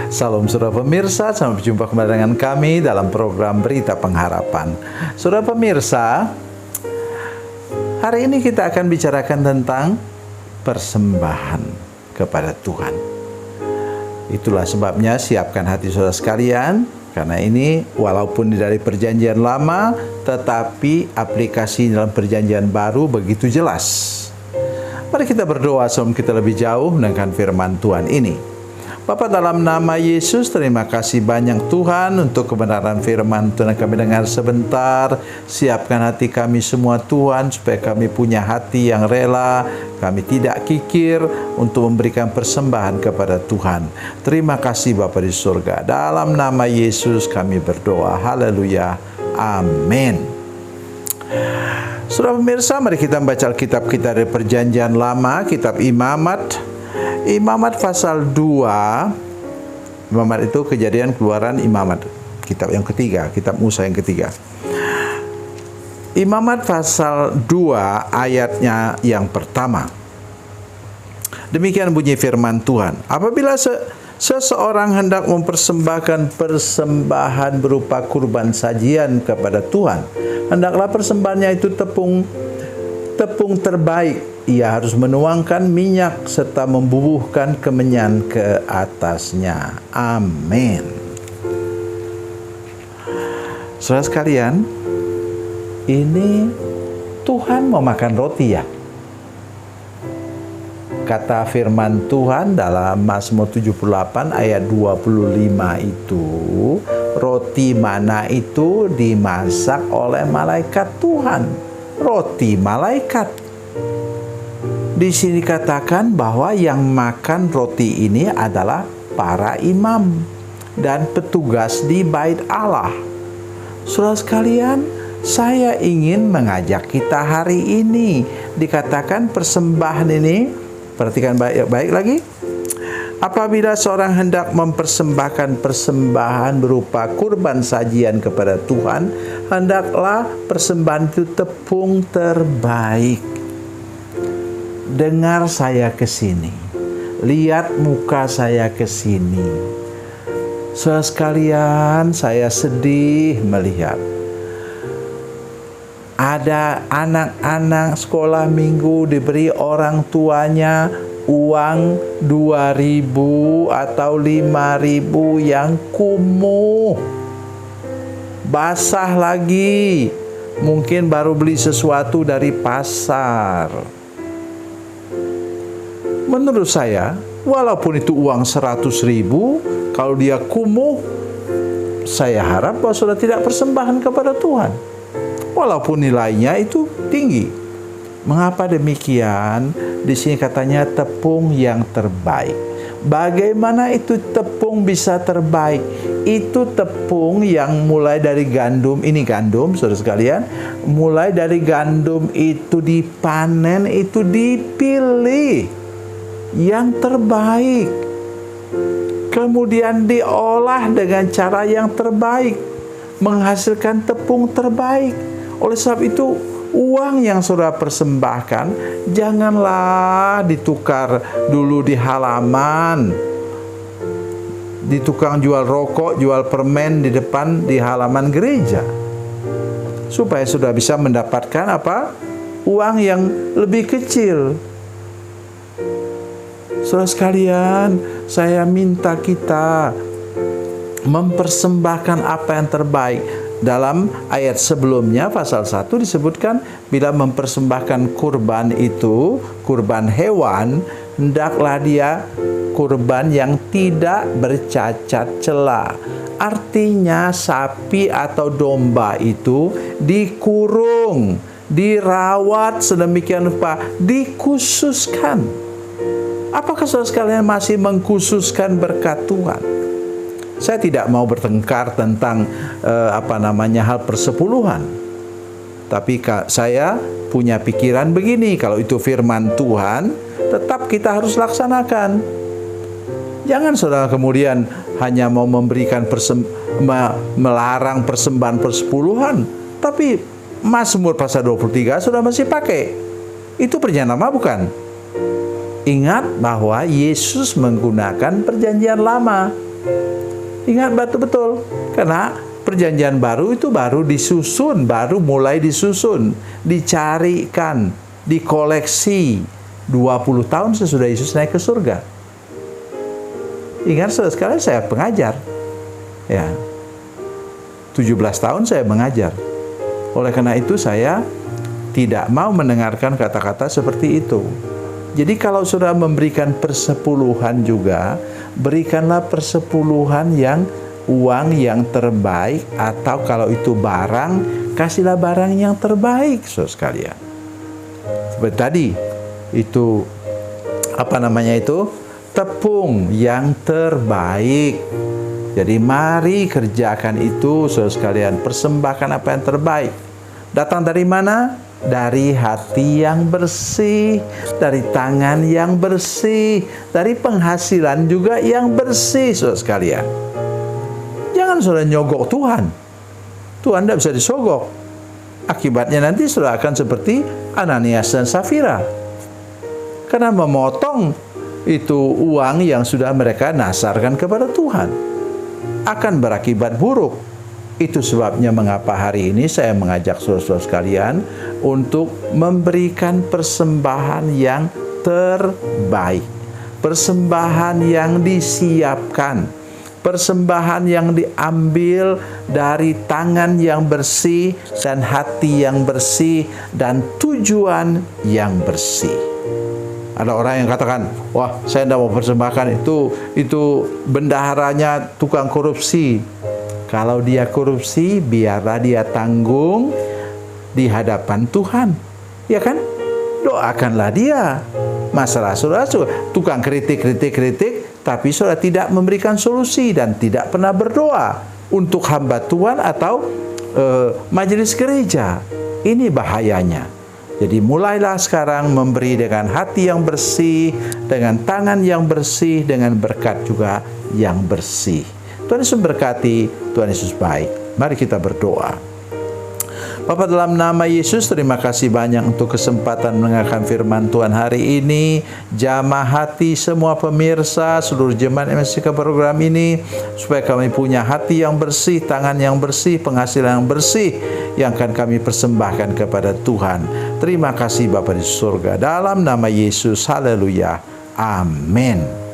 Salam saudara pemirsa, sampai berjumpa kembali dengan kami dalam program Berita Pengharapan. Saudara pemirsa, hari ini kita akan bicarakan tentang persembahan kepada Tuhan. Itulah sebabnya siapkan hati saudara sekalian, karena ini walaupun dari perjanjian lama, tetapi aplikasi dalam perjanjian baru begitu jelas. Mari kita berdoa sebelum kita lebih jauh mendengarkan firman Tuhan ini. Bapa, dalam nama Yesus, terima kasih banyak Tuhan untuk kebenaran firman Tuhan yang kami dengar sebentar. Siapkan hati kami semua Tuhan, supaya kami punya hati yang rela, kami tidak kikir untuk memberikan persembahan kepada Tuhan. Terima kasih Bapa di surga. Dalam nama Yesus kami berdoa. Haleluya. Amin. Saudara pemirsa, mari kita membaca Alkitab kita dari perjanjian lama, kitab Imamat. Imamat pasal 2. Imamat itu Kejadian, Keluaran, Imamat. Kitab yang ketiga, kitab Musa yang ketiga. Imamat pasal 2 ayatnya yang pertama. Demikian bunyi firman Tuhan. Apabila seseorang hendak mempersembahkan persembahan berupa kurban sajian kepada Tuhan, hendaklah persembahannya itu tepung terbaik. Ia harus menuangkan minyak serta membubuhkan kemenyan ke atasnya. Amin. Saudara sekalian, ini Tuhan mau makan roti ya? Kata firman Tuhan dalam Mazmur 78 ayat 25 itu, roti mana itu dimasak oleh malaikat Tuhan. Roti malaikat. Di sini katakan bahwa yang makan roti ini adalah para imam dan petugas di Bait Allah. Saudara sekalian, saya ingin mengajak kita hari ini. Dikatakan persembahan ini, perhatikan baik-baik lagi. Apabila seorang hendak mempersembahkan persembahan berupa kurban sajian kepada Tuhan, hendaklah persembahan itu tepung terbaik. Dengar saya ke sini, lihat muka saya ke sini. Saudara sekalian, saya sedih melihat ada anak-anak sekolah minggu diberi orang tuanya uang 2.000 atau 5.000 yang kumuh, basah lagi, mungkin baru beli sesuatu dari pasar. Menurut saya, walaupun itu uang 100.000, kalau dia kumuh, saya harap bahwa saudara tidak persembahan kepada Tuhan, walaupun nilainya itu tinggi. Mengapa demikian? Di sini katanya tepung yang terbaik. Bagaimana itu tepung bisa terbaik? Itu tepung yang mulai dari gandum, ini gandum saudara sekalian, mulai dari gandum itu dipanen, itu dipilih yang terbaik, kemudian diolah dengan cara yang terbaik, menghasilkan tepung terbaik. Oleh sebab itu, uang yang saudara persembahkan janganlah ditukar dulu di halaman, di tukang jual rokok, jual permen di depan di halaman gereja, supaya saudara bisa mendapatkan apa? Uang yang lebih kecil. Saudara sekalian, saya minta kita mempersembahkan apa yang terbaik. Dalam ayat sebelumnya, pasal 1 disebutkan, bila mempersembahkan kurban itu, kurban hewan, hendaklah dia kurban yang tidak bercacat celah. Artinya sapi atau domba itu dikurung, dirawat sedemikian rupa, dikhususkan. Apakah saudara sekalian masih mengkhususkan berkat Tuhan? Saya tidak mau bertengkar tentang hal persepuluhan. Tapi saya punya pikiran begini, kalau itu firman Tuhan, tetap kita harus laksanakan. Jangan saudara kemudian hanya mau memberikan melarang persembahan persepuluhan, tapi Mazmur pasal 23 sudah masih pakai. Itu perjanjian lama bukan? Ingat bahwa Yesus menggunakan perjanjian lama. Ingat betul, karena perjanjian baru itu baru disusun, baru mulai disusun, dicarikan, dikoleksi 20 tahun sesudah Yesus naik ke surga. Ingat saudara sekalian, saya pengajar. Ya. 17 tahun saya mengajar. Oleh karena itu saya tidak mau mendengarkan kata-kata seperti itu. Jadi kalau saudara memberikan persepuluhan juga, berikanlah persepuluhan yang uang yang terbaik, atau kalau itu barang, kasihlah barang yang terbaik, saudara sekalian. Seperti tadi, itu tepung yang terbaik. Jadi mari kerjakan itu, saudara sekalian, persembahkan apa yang terbaik. Datang dari mana? Dari hati yang bersih, dari tangan yang bersih, dari penghasilan juga yang bersih, saudara sekalian. Jangan saudara nyogok Tuhan. Tuhan tidak bisa disogok. Akibatnya nanti saudara akan seperti Ananias dan Safira, karena memotong itu uang yang sudah mereka nasarkan kepada Tuhan, akan berakibat buruk. Itu sebabnya mengapa hari ini saya mengajak saudara-saudara sekalian untuk memberikan persembahan yang terbaik, persembahan yang disiapkan, persembahan yang diambil dari tangan yang bersih dan hati yang bersih dan tujuan yang bersih. Ada orang yang katakan, wah saya tidak mau persembahkan, itu bendaharanya tukang korupsi. Kalau dia korupsi, biarlah dia tanggung di hadapan Tuhan, ya kan? Doakanlah dia. Masalah saudara, tukang kritik, tapi saudara tidak memberikan solusi dan tidak pernah berdoa untuk hamba Tuhan atau majelis gereja. Ini bahayanya. Jadi mulailah sekarang memberi dengan hati yang bersih, dengan tangan yang bersih, dengan berkat juga yang bersih. Tuhan Yesus berkati, Tuhan Yesus baik. Mari kita berdoa. Bapa, dalam nama Yesus, terima kasih banyak untuk kesempatan mendengarkan firman Tuhan hari ini. Jamah hati semua pemirsa, seluruh jemaat MSK program ini, supaya kami punya hati yang bersih, tangan yang bersih, penghasilan yang bersih, yang akan kami persembahkan kepada Tuhan. Terima kasih Bapa di surga. Dalam nama Yesus, haleluya. Amin.